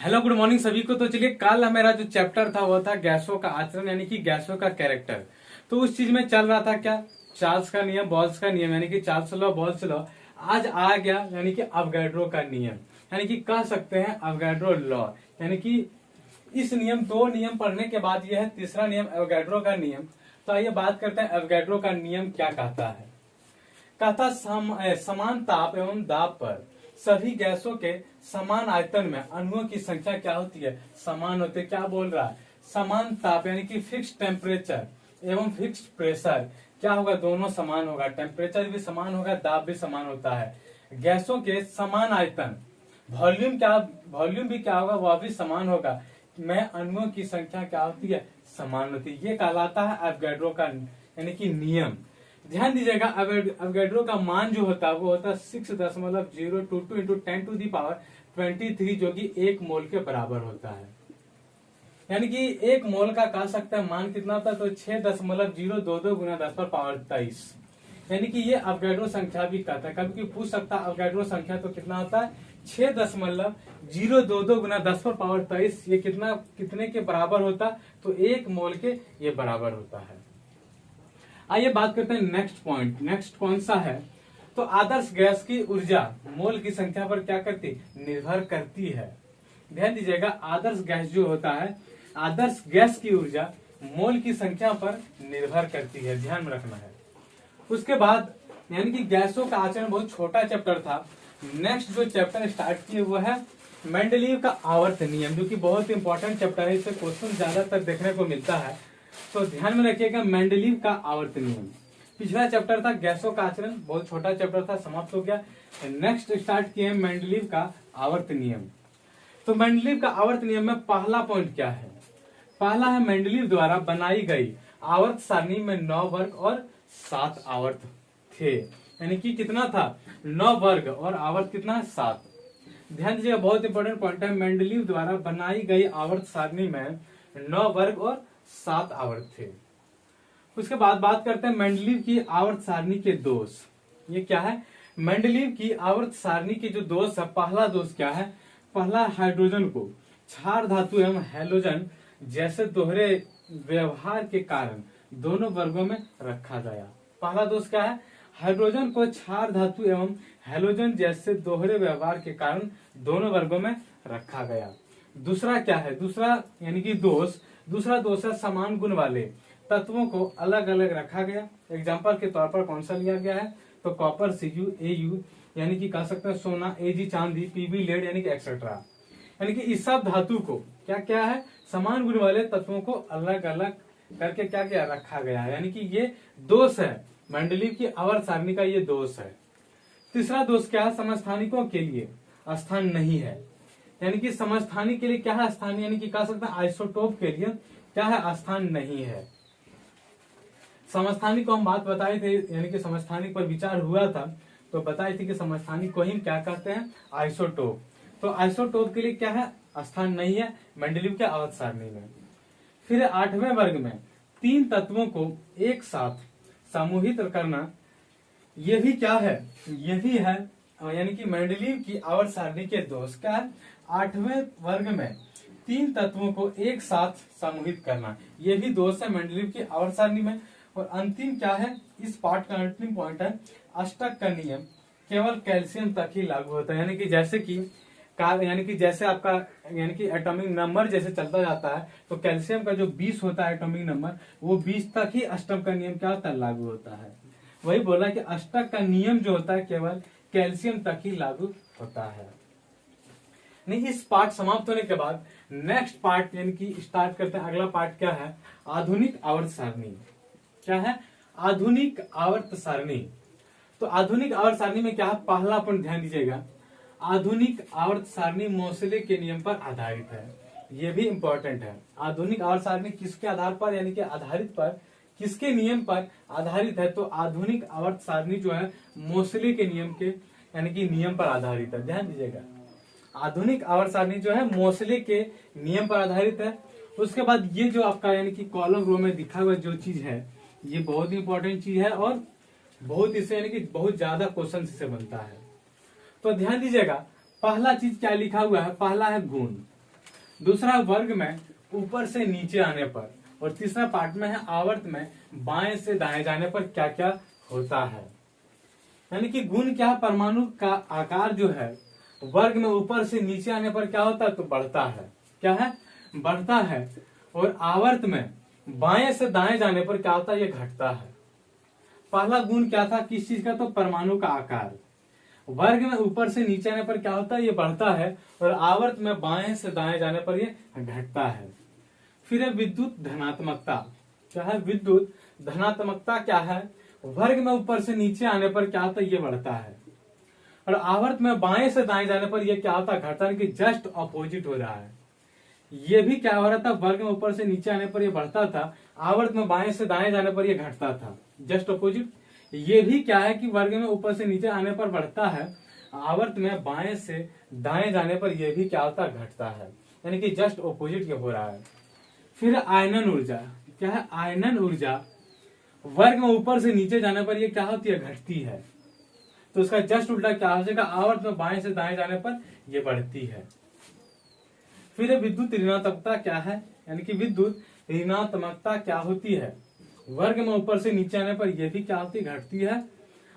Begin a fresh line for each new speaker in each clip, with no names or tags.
Hello good morning सभी को। तो चलिए, कल मेरा जो चैप्टर था वो था गैसों का आचरण यानी कि गैसों का कैरेक्टर। तो उस चीज में चल रहा था क्या, चार्ल्स का नियम, बॉल्स का नियम यानी कि चार्ल्स लॉ, बॉल्स लॉ। आज आ गया यानी कि अवोगाड्रो का नियम, यानी कि कह सकते हैं अवोगाड्रो लॉ। यानी कि इस नियम, दो नियम पढ़ने के बाद यह है तीसरा नियम, अवोगाड्रो का नियम। तो आइए बात करते हैं अवोगाड्रो का नियम क्या कहता है। कहता समान ताप एवं दाब पर सभी गैसों के समान आयतन में अणुओं की संख्या क्या होती है, समान होती है। क्या बोल रहा है, समान ताप यानी कि फिक्स टेम्परेचर एवं फिक्स प्रेशर क्या होगा, दोनों समान होगा, टेम्परेचर भी समान होगा, दाब भी समान होता है। गैसों के समान आयतन, वॉल्यूम भी क्या होगा, वह भी समान होगा, में अणुओं की संख्या क्या होती है, समान होती है। ये कहलाता है अवोगाड्रो का यानी कि नियम। ध्यान दीजिएगा, अवोगाड्रो का मान जो होता है वो होता है 6.022 इंटू 10⁻23 जो कि 1 मोल के बराबर होता है। यानी कि 1 मोल का कह सकते हैं मान कितना होता है, तो 6.022 गुना 10⁻23। यानी कि ये अवोगाड्रो संख्या भी कहता है। कभी पूछ सकता है अवोगाड्रो संख्या तो कितना होता है, 6.022 गुना 10⁻23। ये कितने के बराबर होता है, तो 1 मोल के ये बराबर होता है। आइए बात करते हैं नेक्स्ट पॉइंट। नेक्स्ट कौन सा है, तो आदर्श गैस की ऊर्जा मोल की संख्या पर क्या करती, निर्भर करती है। ध्यान दीजिएगा, आदर्श गैस जो होता है, आदर्श गैस की ऊर्जा मोल की संख्या पर निर्भर करती है, ध्यान में रखना है। उसके बाद यानी कि गैसों का आचरण बहुत छोटा चैप्टर था। नेक्स्ट जो चैप्टर स्टार्ट किए वो है मेंडलीव का आवर्त नियम, जो कि बहुत इंपॉर्टेंट चैप्टर है, इससे क्वेश्चन ज्यादातर देखने को मिलता है। तो ध्यान में रखिएगा, मेंडलीव का आवर्त नियम। पिछला चैप्टर था गैसों का आचरण, बहुत छोटा चैप्टर था, समाप्त हो गया। नेक्स्ट स्टार्ट किए मेंडलीव का आवर्त नियम। तो मेंडलीव का आवर्त नियम में पहला पॉइंट क्या है, पहला है मेंडलीव द्वारा बनाई गई आवर्त सारणी में 9 वर्ग और 7 आवर्त थे। यानी कि कितना था, 9 वर्ग और आवर्त कितना है, 7। ध्यान दीजिएगा, बहुत इंपॉर्टेंट पॉइंट है। मेंडलीव द्वारा बनाई गई आवर्त सारणी में 9 वर्ग और 7 आवर्त थे। उसके बाद बात करते हैं मेंडलीव की आवर्त सारणी के दोष। ये क्या है, मेंडलीव की आवर्त सारणी के जो दोष है, पहला दोष क्या है, पहला हाइड्रोजन को क्षार धातु एवं हैलोजन जैसे दोहरे व्यवहार के कारण दोनों वर्गों में रखा गया। पहला दोष क्या है, हाइड्रोजन को क्षार धातु एवं हैलोजन जैसे दोहरे व्यवहार के कारण दोनों वर्गों में रखा गया। दूसरा क्या है, दूसरा यानी कि दूसरा दोष है समान गुण वाले तत्वों को अलग अलग रखा गया। एग्जाम्पल के तौर पर कौन सा लिया गया है, तो कॉपर Cu Au यानी कि कह सकते हैं सोना, Ag चांदी, Pb लेड यानी कि एक्सेट्रा। यानी कि इस सब धातु को क्या क्या है, समान गुण वाले तत्वों को अलग अलग करके क्या क्या रखा गया है। यानी कि ये दोष है, मेंडलीव की आवर्त सारणी का ये दोष है। तीसरा दोष क्या है, समस्थानिकों के लिए स्थान नहीं है। यानी कि समस्थानिक के लिए क्या है, स्थान, यानी कि कह सकते हैं आइसोटोप के लिए क्या है, स्थान नहीं है। समस्थानिक को हम बात बताए थे, यानी कि समस्थानिक पर विचार हुआ था, तो बताए थे कि समस्थानिक को ही क्या कहते हैं, आइसोटोप। तो आइसोटोप के लिए क्या है, स्थान नहीं है मेंडलीव के आवर्त सारणी में। फिर 8वें वर्ग में 3 तत्वों को एक साथ समूहित करना, ये भी क्या है, ये भी है यानी कि मेंडलीव की आवर्त सारणी के दोष। क्या है, 8वें वर्ग में 3 तत्वों को एक साथ समूहित करना, ये भी दोष है मेंडलीव की आवर्त सारणी में। और अंतिम क्या है, इस पार्ट का अंतिम पॉइंट है, अष्टक का नियम केवल कैल्शियम तक ही लागू होता है। यानी कि जैसे कि यानी कि जैसे आपका यानी कि एटॉमिक नंबर जैसे चलता जाता है, तो कैल्शियम का जो 20 होता है एटॉमिक नंबर, वो 20 तक ही अष्टक का नियम क्या होता है, लागू होता है। वही बोला कि अष्टक का नियम जो होता है केवल कैल्शियम तक ही लागू होता है। नहीं, इस पार्ट समाप्त होने के बाद नेक्स्ट पार्ट यानी कि स्टार्ट करते हैं। अगला पार्ट क्या है, आधुनिक आवर्त सारणी। क्या है, आधुनिक आवर्त सारणी। तो आधुनिक आवर्त सारणी में क्या है, पहला पॉइंट ध्यान दीजिएगा, आधुनिक आवर्त सारणी मोसले के नियम पर आधारित है। ये भी इंपॉर्टेंट है। आधुनिक आवर्त सारणी किसके आधार पर यानी कि आधारित पर, किसके नियम पर आधारित है, तो आधुनिक आवर्त सारणी जो है मोसले के नियम के यानी कि नियम पर आधारित है। ध्यान दीजिएगा, आधुनिक आवर्त सारणी जो है मोसले के नियम पर आधारित है। उसके बाद ये जो आपका यानी कि कॉलम रो में दिखा हुआ जो चीज है, ये बहुत इंपॉर्टेंट चीज है और बहुत इससे यानी कि बहुत ज्यादा क्वेश्चन इससे बनता है। तो ध्यान दीजिएगा, पहला चीज क्या लिखा हुआ है, पहला है गुण। दूसरा वर्ग में ऊपर से नीचे आने पर, और तीसरा पार्ट में है आवर्त में बाएं से दाएं जाने पर क्या क्या होता है। यानी कि गुण क्या, परमाणु का आकार जो है वर्ग में ऊपर से नीचे आने पर क्या होता है, तो बढ़ता है। क्या है, बढ़ता है। और आवर्त में बाएं से दाएं जाने पर क्या होता है, ये घटता है। पहला गुण क्या था, किस चीज का, तो परमाणु का आकार। वर्ग में ऊपर से नीचे आने पर क्या होता है, ये बढ़ता है, और आवर्त में बाएं से दाएं जाने पर ये घटता है। फिर है विद्युत धनात्मकता। क्या है, विद्युत धनात्मकता क्या है, वर्ग में ऊपर से नीचे आने पर क्या होता है, ये बढ़ता है, और आवर्त में बाएं से दाएं जाने पर ये क्या होता है, घटता है, कि जस्ट अपोजिट हो रहा है। ये भी क्या हो रहा था, वर्ग में ऊपर से नीचे आने पर ये बढ़ता था, आवर्त में बाएं से दाएं जाने पर ये घटता था, जस्ट अपोजिट। ये भी क्या है कि वर्ग में ऊपर से नीचे आने पर बढ़ता है, आवर्त में बाएं से दाएं जाने पर यह भी क्या होता है, घटता है, यानी कि जस्ट अपोजिट ये हो रहा है। फिर आयनन ऊर्जा। क्या है, आयनन ऊर्जा वर्ग में ऊपर से नीचे जाने पर ये क्या होती है, घटती है। तो उसका जस्ट उल्टा क्या हो जाएगा, आवर्त में बाएं से दाएं जाने पर ये बढ़ती है। फिर विद्युत ऋणात्मकता क्या है, यानी कि विद्युत ऋणात्मकता क्या होती है, वर्ग में ऊपर से नीचे आने पर यह भी क्या होती है, घटती है,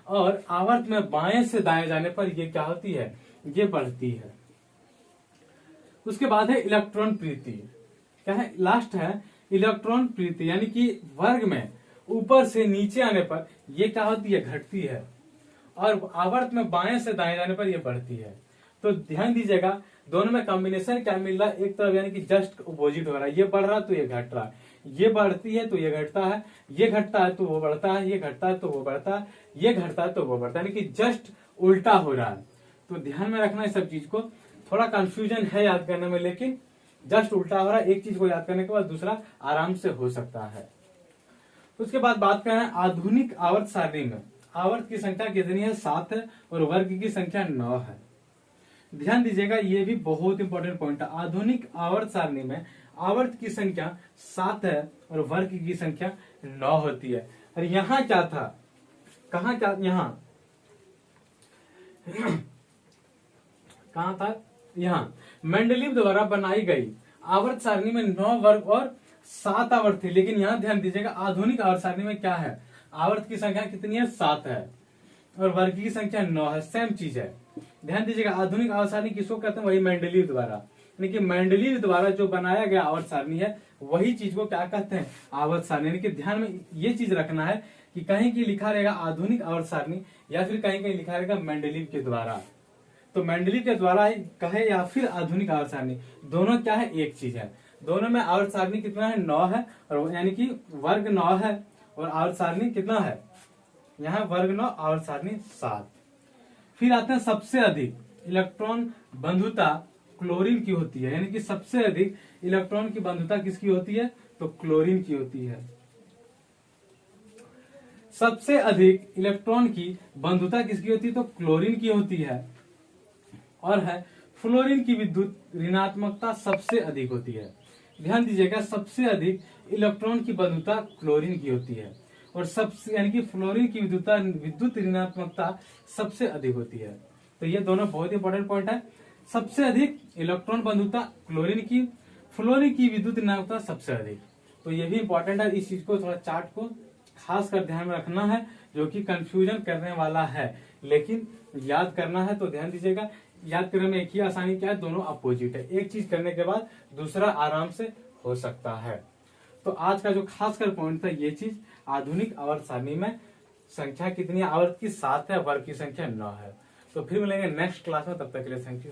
और आवर्त में बाएं से दाएं जाने पर यह क्या होती है, ये बढ़ती है। उसके बाद है इलेक्ट्रॉन प्रीति। क्या है, लास्ट है इलेक्ट्रॉन प्रीति, यानी कि वर्ग में ऊपर से नीचे आने पर यह क्या होती है, घटती है, और आवर्त में बाएं से दाएं जाने पर यह बढ़ती है। तो ध्यान दीजिएगा, दोनों में कॉम्बिनेशन क्या मिल रहा है, एक तरफ यानी कि जस्ट अपोजिट हो रहा है, ये बढ़ रहा है तो ये घट रहा है, ये बढ़ती है तो ये घटता है, ये घटता है तो वो बढ़ता है, ये घटता है तो वो बढ़ता है, ये घटता है तो वो बढ़ता है, यानी कि जस्ट उल्टा हो रहा है। तो ध्यान में रखना इस सब चीज को, थोड़ा कंफ्यूजन है याद करने में, लेकिन जस्ट उल्टा हो रहा है। एक चीज को याद करने के बाद दूसरा आराम से हो सकता है। उसके बाद बात कर रहे हैं आधुनिक आवर्त सारणी में आवर्त की संख्या कितनी है, 7 है, और वर्ग की संख्या 9 है। ध्यान दीजिएगा, ये भी बहुत इंपॉर्टेंट पॉइंट है। आधुनिक आवर्त सारणी में आवर्त की संख्या 7 है और वर्ग की संख्या 9 होती है। और यहाँ क्या था, कहाँ क्या, यहाँ कहाँ था, यहाँ मेंडलीव द्वारा बनाई गई आवर्त सारणी में 9 वर्ग और 7 आवर्त थी। लेकिन यहाँ ध्यान दीजिएगा, आधुनिक आवर्त सारणी में क्या है, आवर्त की संख्या कितनी है, 7 है, और वर्ग की संख्या 9 है। सेम चीज है। ध्यान दीजिएगा, आधुनिक आवर्त सारणी किसको कहते हैं, वही मेंडलीव द्वारा, यानी कि मेंडलीव द्वारा जो बनाया गया आवर्त सारणी है वही चीज को क्या कहते हैं, आवर्त सारणी। यानी कि ध्यान में ये चीज रखना है कि कहीं की लिखा रहेगा आधुनिक आवर्त सारणी, या फिर कहीं कहीं लिखा रहेगा मेंडलीव के द्वारा। तो मेंडलीव के द्वारा कहे या फिर आधुनिक आवर्त सारणी, दोनों क्या है, एक चीज है। दोनों में आवर्त सारणी कितना है, 9 है, और यानी कि वर्ग 9 है, और आवर्त सारणी कितना है, यहाँ वर्ग 9, आवर्त सारणी 7। फिर आते हैं सबसे अधिक इलेक्ट्रॉन बंधुता क्लोरीन की होती है, यानी कि सबसे अधिक इलेक्ट्रॉन की बंधुता किसकी होती है, तो क्लोरीन की होती है। सबसे अधिक इलेक्ट्रॉन की बंधुता किसकी होती है, तो क्लोरीन की होती है। और है फ्लोरीन की विद्युत ऋणात्मकता सबसे अधिक होती है। ध्यान दीजिएगा, सबसे अधिक इलेक्ट्रॉन की बंधुता क्लोरीन की होती है, और सबसे यानी कि फ्लोरीन की विद्युत ऋणात्मकता सबसे अधिक होती है। तो ये दोनों बहुत इंपॉर्टेंट पॉइंट है। सबसे अधिक इलेक्ट्रॉन बंधुता क्लोरीन की, फ्लोरीन की विद्युत ऋणात्मकता सबसे अधिक। तो ये भी इंपॉर्टेंट है, इस चीज को थोड़ा चार्ट को खास कर ध्यान में रखना है, जो कि कंफ्यूजन करने वाला है, लेकिन याद करना है। तो ध्यान दीजिएगा, याद करने में एक ही आसानी क्या है, दोनों अपोजिट है। एक चीज करने के बाद दूसरा आराम से हो सकता है। तो आज का जो खास कर पॉइंट था ये चीज, आधुनिक आवर्त सारणी में संख्या कितनी है, आवर्त की 7 है, वर्ग की संख्या 9 है। तो फिर मिलेंगे नेक्स्ट क्लास में, तब तक के लिए थैंक यू।